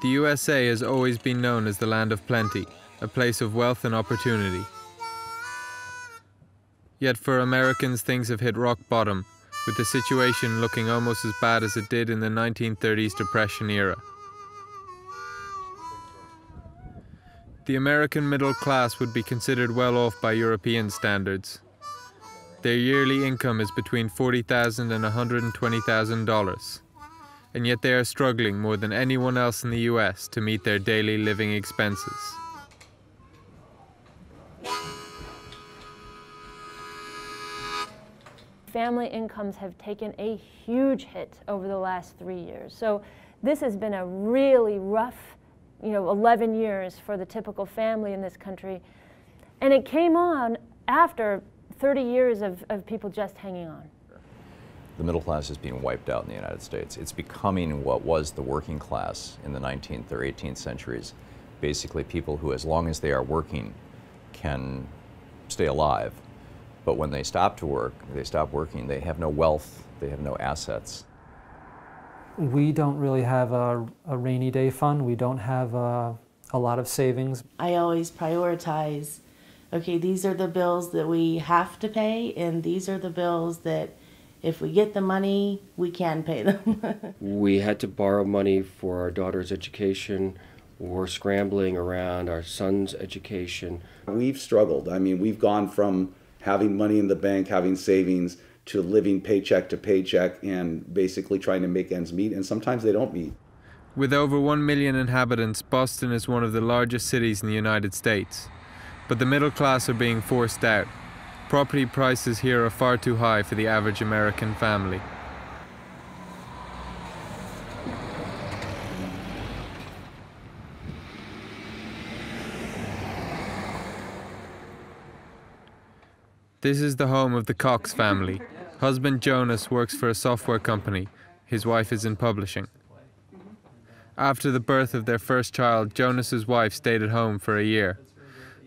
The USA has always been known as the land of plenty, a place of wealth and opportunity. Yet for Americans, things have hit rock bottom, with the situation looking almost as bad as it did in the 1930s Depression era. The American middle class would be considered well off by European standards. Their yearly income is between $40,000 and $120,000, and yet they are struggling more than anyone else in the US to meet their daily living expenses. Family incomes have taken a huge hit over the last 3 years. So this has been a really rough, 11 years for the typical family in this country. And it came on after 30 years of people just hanging on. The middle class is being wiped out in the United States. It's becoming what was the working class in the 19th or 18th centuries. Basically people who, as long as they are working, can stay alive. But when they stop working, they have no wealth, they have no assets. We don't really have a rainy day fund. We don't have a lot of savings. I always prioritize, okay, these are the bills that we have to pay, and these are the bills that if we get the money, we can pay them. We had to borrow money for our daughter's education. We're scrambling around our son's education. We've struggled. I mean, we've gone from having money in the bank, having savings, to living paycheck to paycheck and basically trying to make ends meet, and sometimes they don't meet. With over 1 million inhabitants, Boston is one of the largest cities in the United States. But the middle class are being forced out. Property prices here are far too high for the average American family. This is the home of the Cox family. Husband Jonas works for a software company. His wife is in publishing. After the birth of their first child, Jonas's wife stayed at home for a year.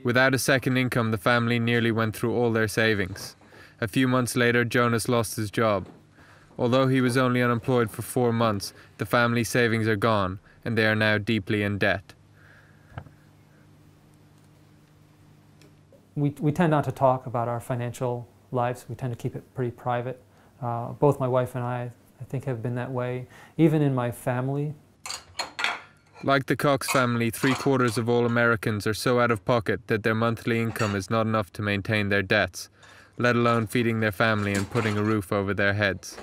Without a second income, the family nearly went through all their savings. A few months later, Jonas lost his job. Although he was only unemployed for 4 months, the family savings are gone, and they are now deeply in debt. We tend not to talk about our financial lives. We tend to keep it pretty private. Both my wife and I think, have been that way. Even in my family. Like the Cox family, 3/4 of all Americans are so out of pocket that their monthly income is not enough to maintain their debts, let alone feeding their family and putting a roof over their heads.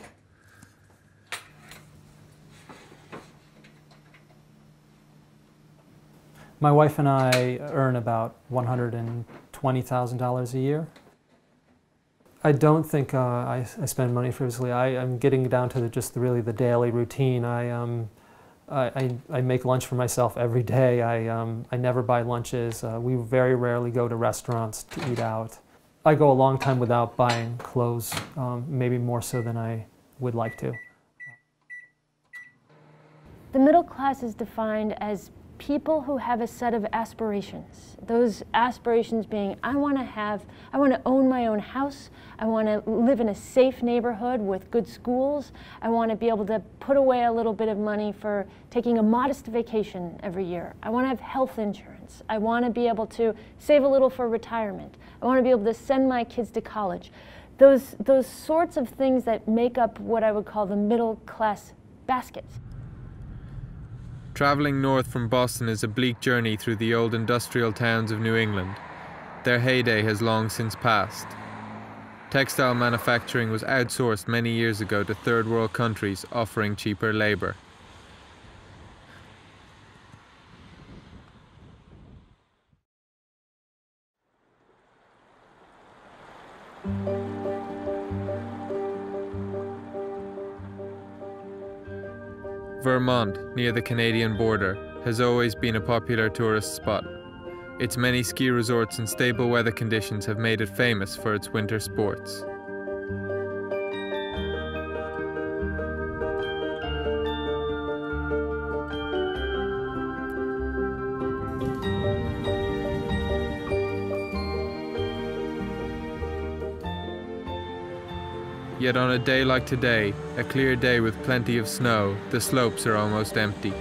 My wife and I earn about $120,000 a year. I don't think I spend money frivolously. I'm getting down to really the daily routine. I make lunch for myself every day. I never buy lunches. We very rarely go to restaurants to eat out. I go a long time without buying clothes, maybe more so than I would like to. The middle class is defined as people who have a set of aspirations. Those aspirations being, I want to own my own house, I want to live in a safe neighborhood with good schools, I want to be able to put away a little bit of money for taking a modest vacation every year, I want to have health insurance, I want to be able to save a little for retirement, I want to be able to send my kids to college. Those sorts of things that make up what I would call the middle class basket. Traveling north from Boston is a bleak journey through the old industrial towns of New England. Their heyday has long since passed. Textile manufacturing was outsourced many years ago to third world countries offering cheaper labor. Vermont, near the Canadian border, has always been a popular tourist spot. Its many ski resorts and stable weather conditions have made it famous for its winter sports. Yet on a day like today, a clear day with plenty of snow, the slopes are almost empty.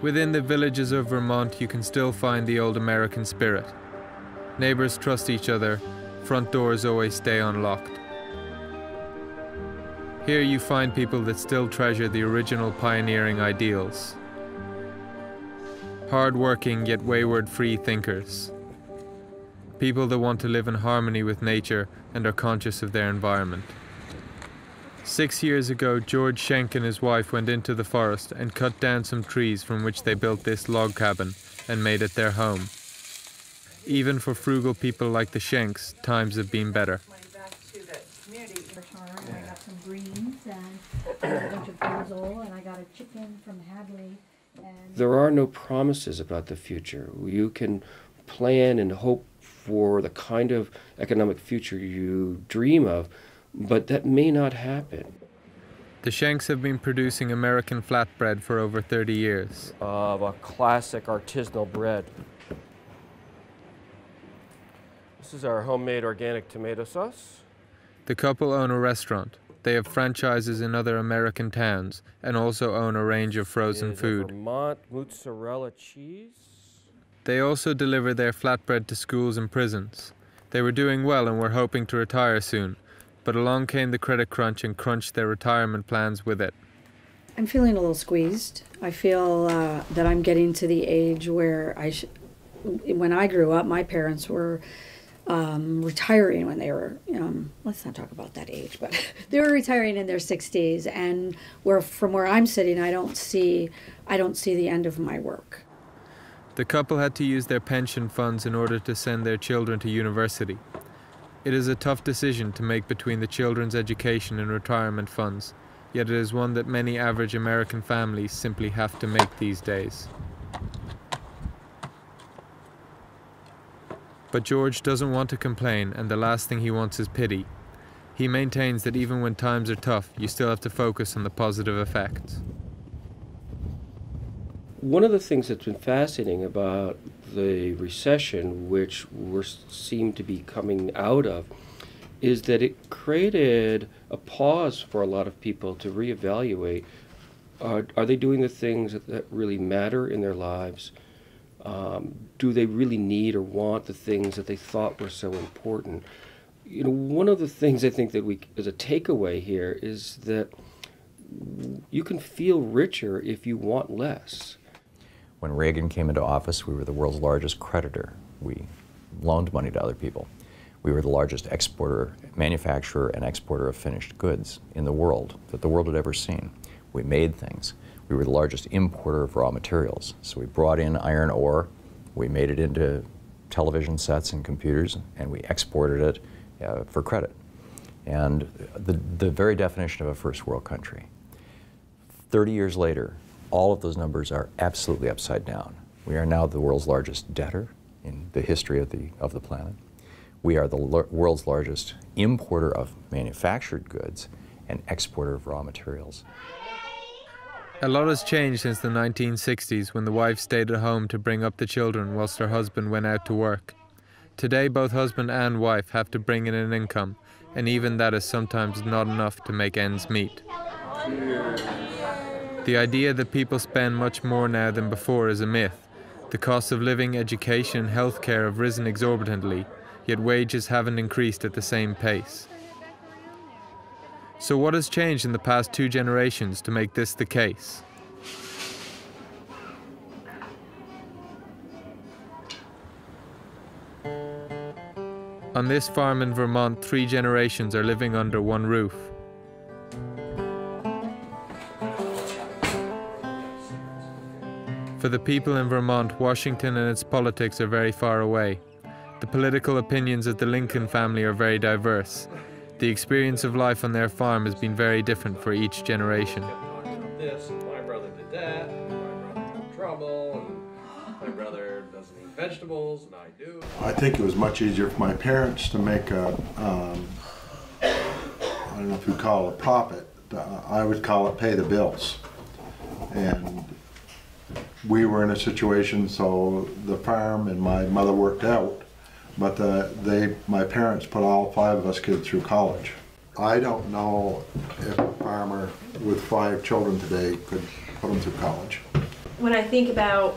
Within the villages of Vermont, you can still find the old American spirit. Neighbors trust each other, front doors always stay unlocked. Here you find people that still treasure the original pioneering ideals. Hard-working yet wayward free thinkers. People that want to live in harmony with nature and are conscious of their environment. 6 years ago, George Schenk and his wife went into the forest and cut down some trees from which they built this log cabin and made it their home. Even for frugal people like the Schenks, times have been better. I got some greens and a bunch of basil, and I got a chicken from Hadley. There are no promises about the future. You can plan and hope for the kind of economic future you dream of, but that may not happen. The Schenks have been producing American flatbread for over 30 years. Of a classic artisanal bread. This is our homemade organic tomato sauce. The couple own a restaurant. They have franchises in other American towns and also own a range of frozen food. Vermont mozzarella cheese. They also deliver their flatbread to schools and prisons. They were doing well and were hoping to retire soon, but along came the credit crunch and crunched their retirement plans with it. I'm feeling a little squeezed. I feel that I'm getting to the age where when I grew up, my parents were retiring when they were, let's not talk about that age, but they were retiring in their 60s, and from where I'm sitting, I don't see the end of my work. The couple had to use their pension funds in order to send their children to university. It is a tough decision to make between the children's education and retirement funds, yet it is one that many average American families simply have to make these days. But George doesn't want to complain, and the last thing he wants is pity. He maintains that even when times are tough, you still have to focus on the positive effects. One of the things that's been fascinating about the recession, which we seem to be coming out of, is that it created a pause for a lot of people to reevaluate. Are they doing the things that really matter in their lives? Do they really need or want the things that they thought were so important? One of the things I think that as a takeaway here is that you can feel richer if you want less. When Reagan came into office, we were the world's largest creditor. We loaned money to other people. We were the largest exporter, manufacturer, and exporter of finished goods in the world that the world had ever seen. We made things. We were the largest importer of raw materials. So we brought in iron ore, we made it into television sets and computers, and we exported it for credit. And the very definition of a first world country. 30 years later, all of those numbers are absolutely upside down. We are now the world's largest debtor in the history of the planet. We are the world's largest importer of manufactured goods and exporter of raw materials. A lot has changed since the 1960s, when the wife stayed at home to bring up the children whilst her husband went out to work. Today, both husband and wife have to bring in an income, and even that is sometimes not enough to make ends meet. The idea that people spend much more now than before is a myth. The costs of living, education, and healthcare have risen exorbitantly, yet wages haven't increased at the same pace. So what has changed in the past 2 generations to make this the case? On this farm in Vermont, 3 generations are living under one roof. For the people in Vermont, Washington and its politics are very far away. The political opinions of the Lincoln family are very diverse. The experience of life on their farm has been very different for each generation. This, and my brother did that, and my brother had trouble, and my brother doesn't eat vegetables, and I do. I think it was much easier for my parents to make a, I don't know if you'd call it a profit, I would call it pay the bills. And we were in a situation, so the farm and my mother worked out, but my parents put all 5 of us kids through college. I don't know if a farmer with 5 children today could put them through college. when I think about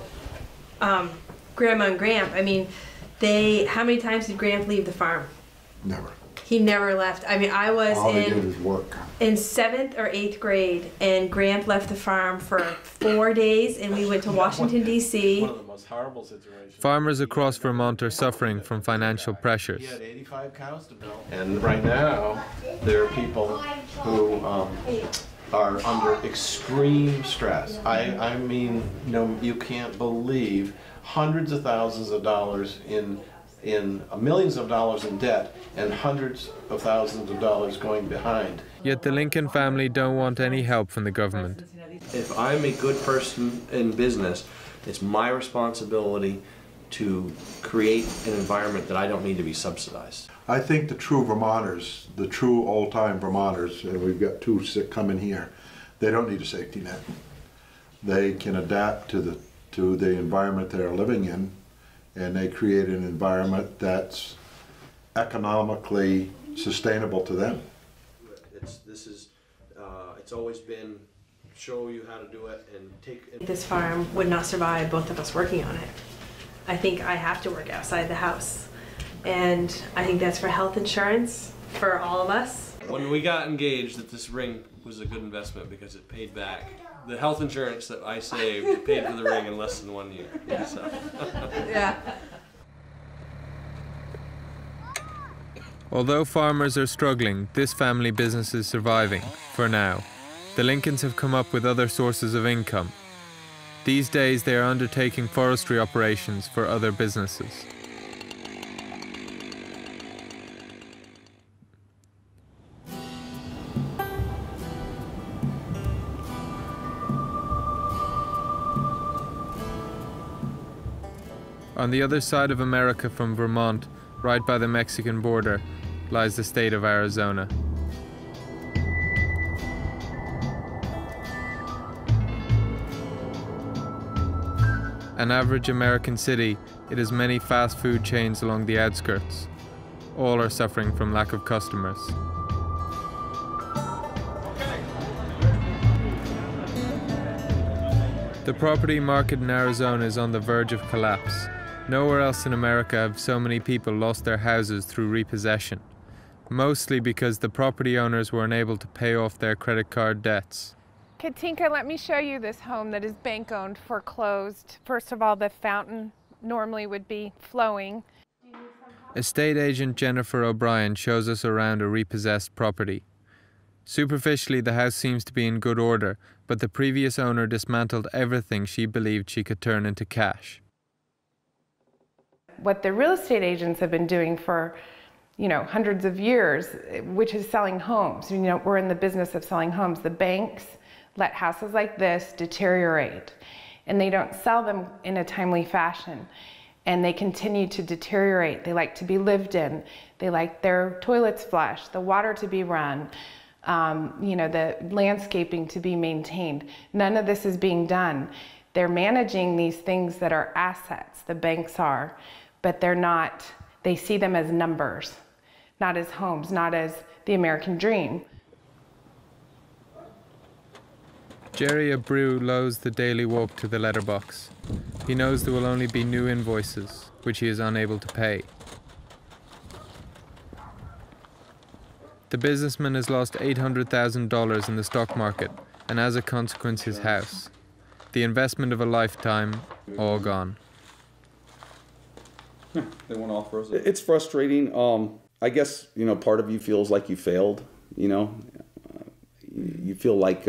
Grandma and Gramp, I mean, how many times did Gramp leave the farm? Never. He never left. I mean, I was All he did was work. in 7th or 8th grade, and Gramp left the farm for 4 days, and we went to Washington, D.C. One of the most horrible situations. Farmers across Vermont are suffering from financial pressures. He had 85 cows to milk. And right now, there are people who are under extreme stress. I mean, you can't believe hundreds of thousands of dollars in millions of dollars in debt and hundreds of thousands of dollars going behind. Yet the Lincoln family don't want any help from the government. If I'm a good person in business, it's my responsibility to create an environment that I don't need to be subsidized. I think the true Vermonters, the true old-time Vermonters, and we've got two coming here, they don't need a safety net. They can adapt to the environment they're living in, and they create an environment that's economically sustainable to them. It's always been show you how to do it and take. This farm would not survive both of us working on it. I think I have to work outside the house, and I think that's for health insurance for all of us. When we got engaged, that this ring was a good investment because it paid back. The health insurance that I saved paid for the ring in less than 1 year. So. Yeah. Although farmers are struggling, this family business is surviving, for now. The Lincolns have come up with other sources of income. These days they are undertaking forestry operations for other businesses. On the other side of America from Vermont, right by the Mexican border, lies the state of Arizona. An average American city, it has many fast food chains along the outskirts. All are suffering from lack of customers. The property market in Arizona is on the verge of collapse. Nowhere else in America have so many people lost their houses through repossession, mostly because the property owners were unable to pay off their credit card debts. Katinka, let me show you this home that is bank-owned, foreclosed. First of all, the fountain normally would be flowing. Estate agent Jennifer O'Brien shows us around a repossessed property. Superficially, the house seems to be in good order, but the previous owner dismantled everything she believed she could turn into cash. What the real estate agents have been doing for, hundreds of years, which is selling homes. We're in the business of selling homes. The banks let houses like this deteriorate, and they don't sell them in a timely fashion. And they continue to deteriorate. They like to be lived in. They like their toilets flushed, the water to be run, the landscaping to be maintained. None of this is being done. They're managing these things that are assets, the banks are, but they're not, they see them as numbers, not as homes, not as the American dream. Jerry Abreu lows the daily walk to the letterbox. He knows there will only be new invoices, which he is unable to pay. The businessman has lost $800,000 in the stock market, and as a consequence his house. The investment of a lifetime, all gone. They won't offer us. It's frustrating. I guess, part of you feels like you failed, You feel like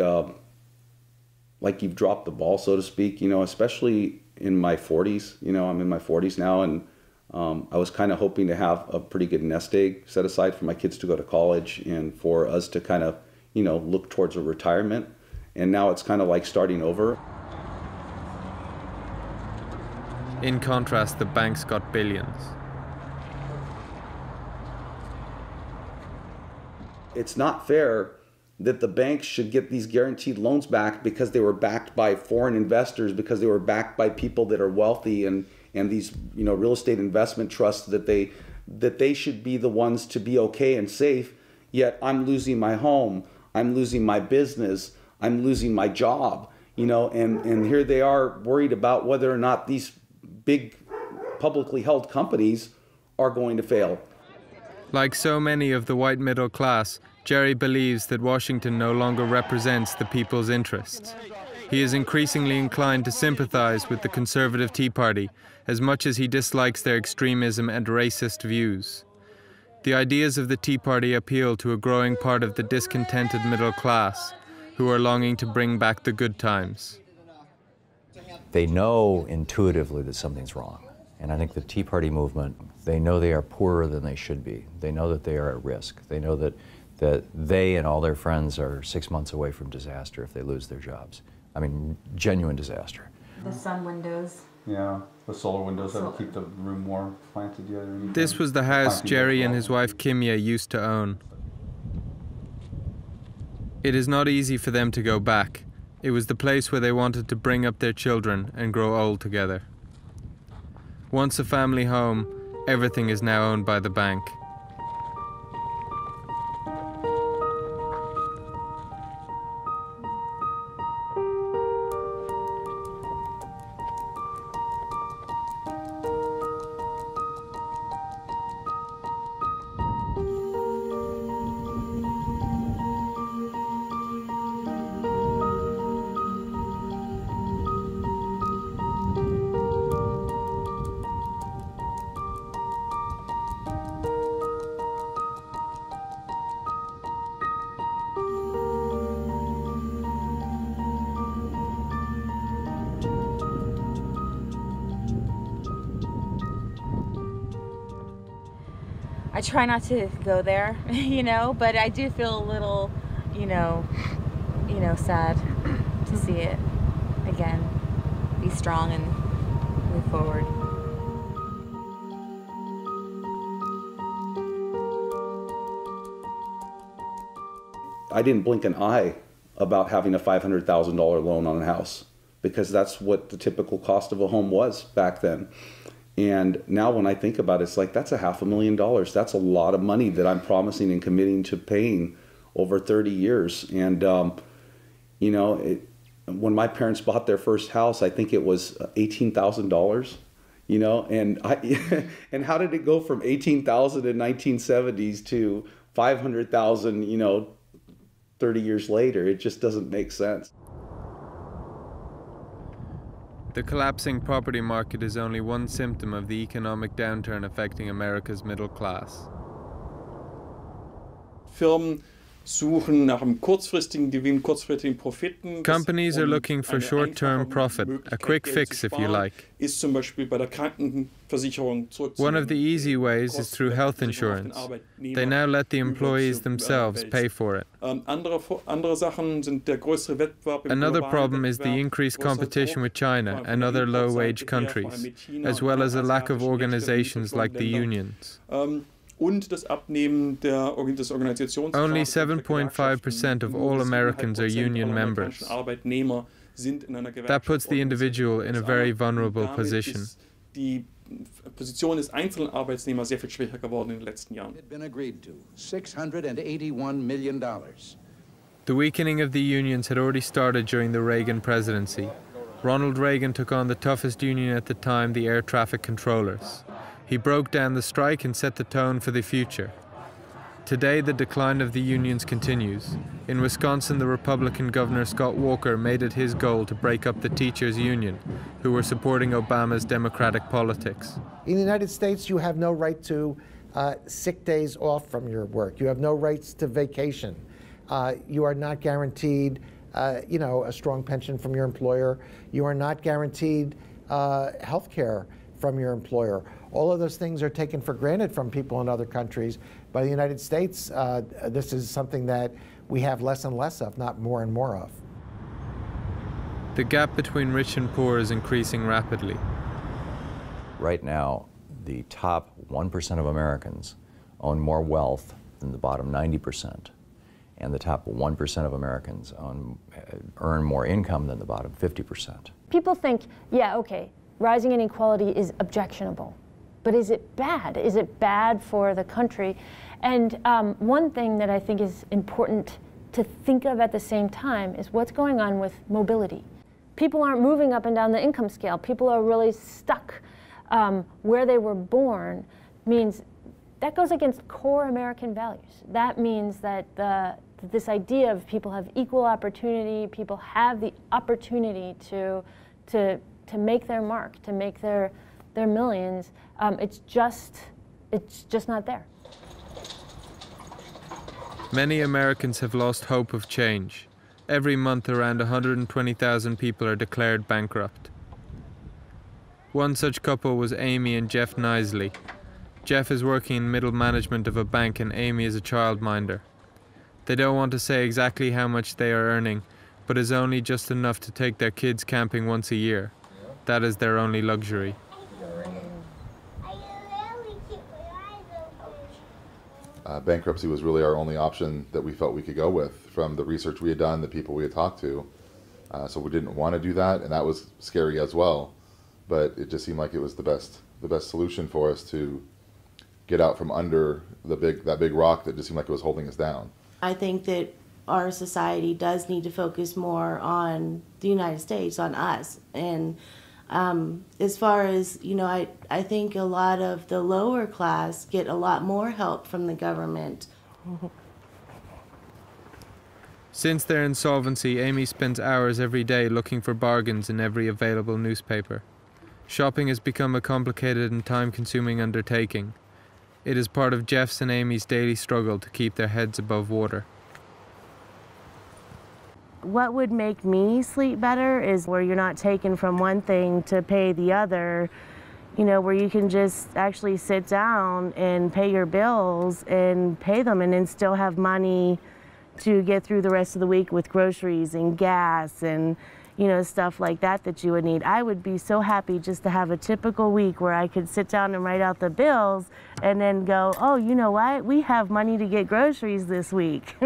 you've dropped the ball, so to speak, especially in my 40s. I'm in my 40s now, and I was kind of hoping to have a pretty good nest egg set aside for my kids to go to college and for us to kind of, look towards a retirement. And now it's kind of like starting over. In contrast, the banks got billions. It's not fair that the banks should get these guaranteed loans back because they were backed by foreign investors, because they were backed by people that are wealthy, and these real estate investment trusts that they should be the ones to be okay and safe. Yet I'm losing my home, I'm losing my business, I'm losing my job. you know, and here they are worried about whether or not these big publicly held companies are going to fail. Like so many of the white middle class, Jerry believes that Washington no longer represents the people's interests. He is increasingly inclined to sympathize with the conservative Tea Party, as much as he dislikes their extremism and racist views. The ideas of the Tea Party appeal to a growing part of the discontented middle class, who are longing to bring back the good times. They know intuitively that something's wrong. And I think the Tea Party movement, they know they are poorer than they should be. They know that they are at risk. They know that they and all their friends are 6 months away from disaster if they lose their jobs. I mean, genuine disaster. The sun windows. Yeah, the solar windows that would keep the room warm, planted yet. This was the house Jerry and his wife Kimya used to own. It is not easy for them to go back. It was the place where they wanted to bring up their children and grow old together. Once a family home, everything is now owned by the bank. I try not to go there, you know, but I do feel a little, you know, sad to see it again. Be strong and move forward. I didn't blink an eye about having a $500,000 loan on a house, because that's what the typical cost of a home was back then. And now when I think about it, it's like, that's $500,000. That's a lot of money that I'm promising and committing to paying over 30 years. And, you know, when my parents bought their first house, I think it was $18,000, you know, and and how did it go from $18,000 in 1970s to $500,000, you know, 30 years later? It just doesn't make sense. The collapsing property market is only one symptom of the economic downturn affecting America's middle class. Firmen suchen nach einem kurzfristigen Gewinn, kurzfristigen Profiten. Companies are looking for short-term profit, a quick fix if you like. Ist zum Beispiel bei der Krankenversicherung zurückzunehmen. One of the easy ways is through health insurance. They now let the employees themselves pay for it. Andere Sachen sind der größere Wettbewerb. Another problem is the increased competition with China and other low-wage countries, as well as a lack of organizations like the unions. Und das Abnehmen des Organisationsgrades. Only 7.5% of all Americans are union members. That puts the individual in a very vulnerable position. Die Position des einzelnen Arbeitnehmers sehr viel schwächer geworden in den letzten Jahren. $681 million. The weakening of the unions had already started during the Reagan presidency. Ronald Reagan took on the toughest union at the time, the air traffic controllers. He broke down the strike and set the tone for the future. Today, the decline of the unions continues. In Wisconsin, the Republican Governor Scott Walker made it his goal to break up the teachers' union, who were supporting Obama's democratic politics. In the United States, you have no right to sick days off from your work. You have no rights to vacation. You are not guaranteed, you know, a strong pension from your employer. You are not guaranteed health care from your employer. All of those things are taken for granted from people in other countries. But in the United States, this is something that we have less and less of, not more and more of. The gap between rich and poor is increasing rapidly. Right now, the top 1% of Americans own more wealth than the bottom 90%. And the top 1% of Americans earn more income than the bottom 50%. People think, yeah, okay, rising inequality is objectionable. But is it bad? Is it bad for the country? And one thing that I think is important to think of at the same time is what's going on with mobility. people aren't moving up and down the income scale. People are really stuck where they were born. Means that goes against core American values. That means that this idea of people have equal opportunity, people have the opportunity to make their mark, to make their millions. It's just not there. Many Americans have lost hope of change. Every month around 120,000 people are declared bankrupt. One such couple was Amy and Jeff Nisley. Jeff is working in middle management of a bank and Amy is a childminder. They don't want to say exactly how much they are earning, but it's only just enough to take their kids camping once a year. That is their only luxury. Bankruptcy was really our only option that we felt we could go with from the research we had done, the people we had talked to. So we didn't want to do that, and that was scary as well. But it just seemed like it was the best solution for us to get out from under that big rock that just seemed like it was holding us down. I think that our society does need to focus more on the United States, on us. And as far as, I think a lot of the lower class get a lot more help from the government. Since their insolvency, Amy spends hours every day looking for bargains in every available newspaper. Shopping has become a complicated and time-consuming undertaking. It is part of Jeff's and Amy's daily struggle to keep their heads above water. What would make me sleep better is where you're not taking from one thing to pay the other, where you can just actually sit down and pay your bills and pay them and then still have money to get through the rest of the week with groceries and gas and stuff like that you would need. I would be so happy just to have a typical week where I could sit down and write out the bills and then go, oh, you know what? We have money to get groceries this week.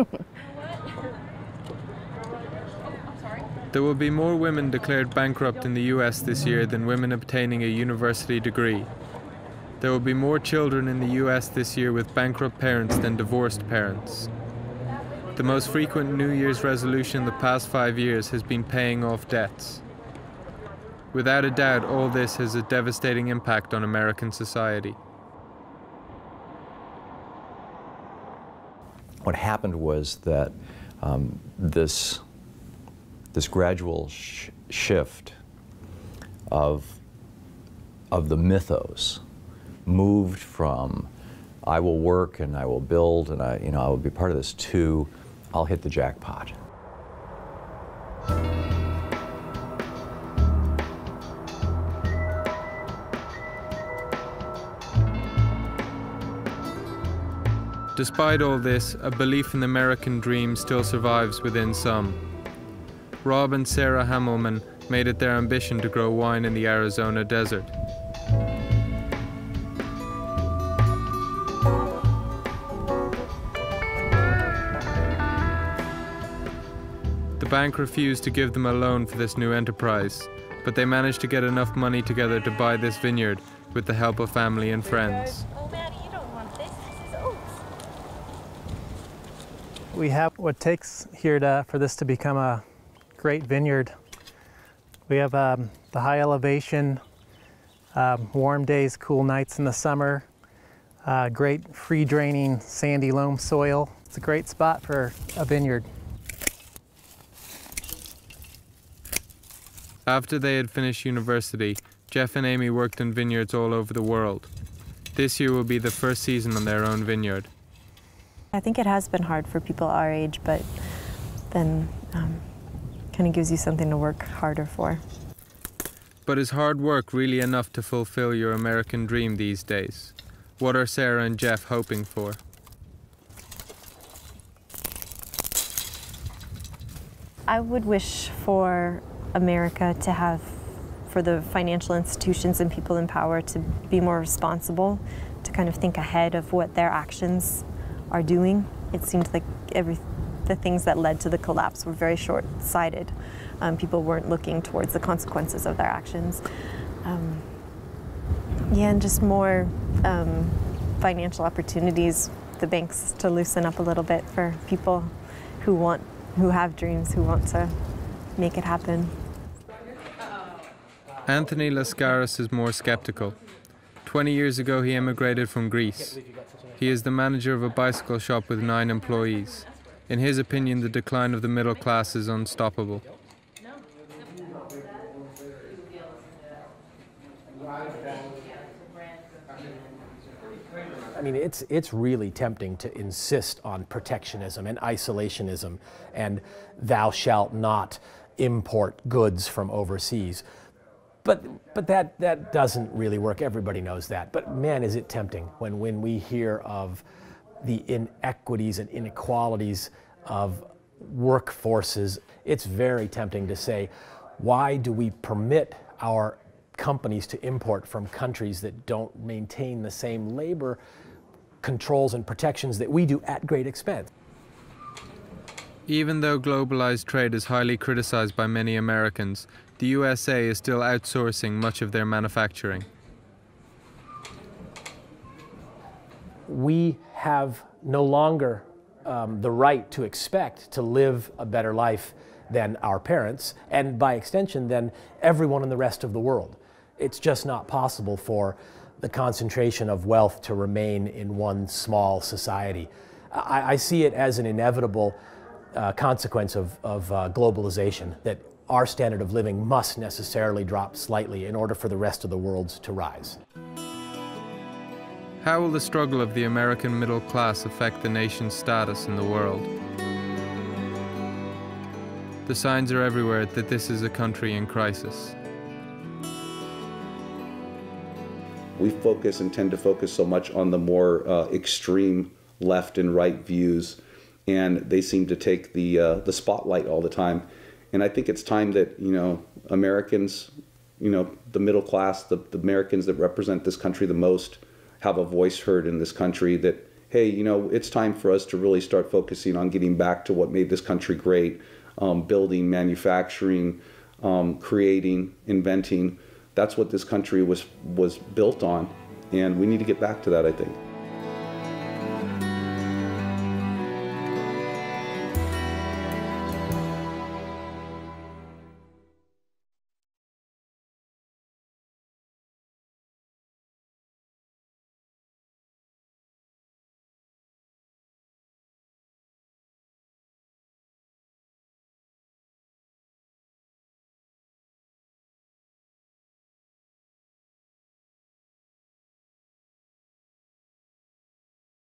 There will be more women declared bankrupt in the US this year than women obtaining a university degree. There will be more children in the US this year with bankrupt parents than divorced parents. The most frequent New Year's resolution in the past 5 years has been paying off debts. Without a doubt, all this has a devastating impact on American society. What happened was that this gradual shift of the mythos moved from I will work and I will build and I will be part of this to I'll hit the jackpot. Despite all this, a belief in the American dream still survives within some. Rob and Sarah Hammelman made it their ambition to grow wine in the Arizona desert. The bank refused to give them a loan for this new enterprise, but they managed to get enough money together to buy this vineyard with the help of family and friends. Oh, Maddie, you don't want this. This is oats. We have what it takes here for this to become a great vineyard. We have the high elevation, warm days, cool nights in the summer, great free draining sandy loam soil. It's a great spot for a vineyard. After they had finished university, Jeff and Amy worked in vineyards all over the world. This year will be the first season on their own vineyard. I think it has been hard for people our age, but then kind of gives you something to work harder for. But is hard work really enough to fulfill your American dream these days? What are Sarah and Jeff hoping for? I would wish for America to have, for the financial institutions and people in power to be more responsible, to kind of think ahead of what their actions are doing. It seemed like the things that led to the collapse were very short-sighted. People weren't looking towards the consequences of their actions. Yeah, and just more financial opportunities, the banks to loosen up a little bit for people who have dreams, who want to make it happen. Anthony Lascaris is more skeptical. 20 years ago he emigrated from Greece. He is the manager of a bicycle shop with 9 employees. In his opinion, the decline of the middle class is unstoppable. I mean, it's really tempting to insist on protectionism and isolationism and thou shalt not import goods from overseas. But that doesn't really work. Everybody knows that. But man, is it tempting when we hear of the inequities and inequalities of workforces. It's very tempting to say, why do we permit our companies to import from countries that don't maintain the same labor controls and protections that we do at great expense? Even though globalized trade is highly criticized by many Americans, the USA is still outsourcing much of their manufacturing. We have no longer the right to expect to live a better life than our parents, and by extension, then everyone in the rest of the world. It's just not possible for the concentration of wealth to remain in one small society. I see it as an inevitable consequence of globalization, that our standard of living must necessarily drop slightly in order for the rest of the world to rise. How will the struggle of the American middle class affect the nation's status in the world? The signs are everywhere that this is a country in crisis. We focus and tend to focus so much on the more extreme left and right views, and they seem to take the spotlight all the time. And I think it's time that, Americans, the middle class, the Americans that represent this country the most, have a voice heard in this country that, hey, it's time for us to really start focusing on getting back to what made this country great, building, manufacturing, creating, inventing. That's what this country was built on, and we need to get back to that, I think.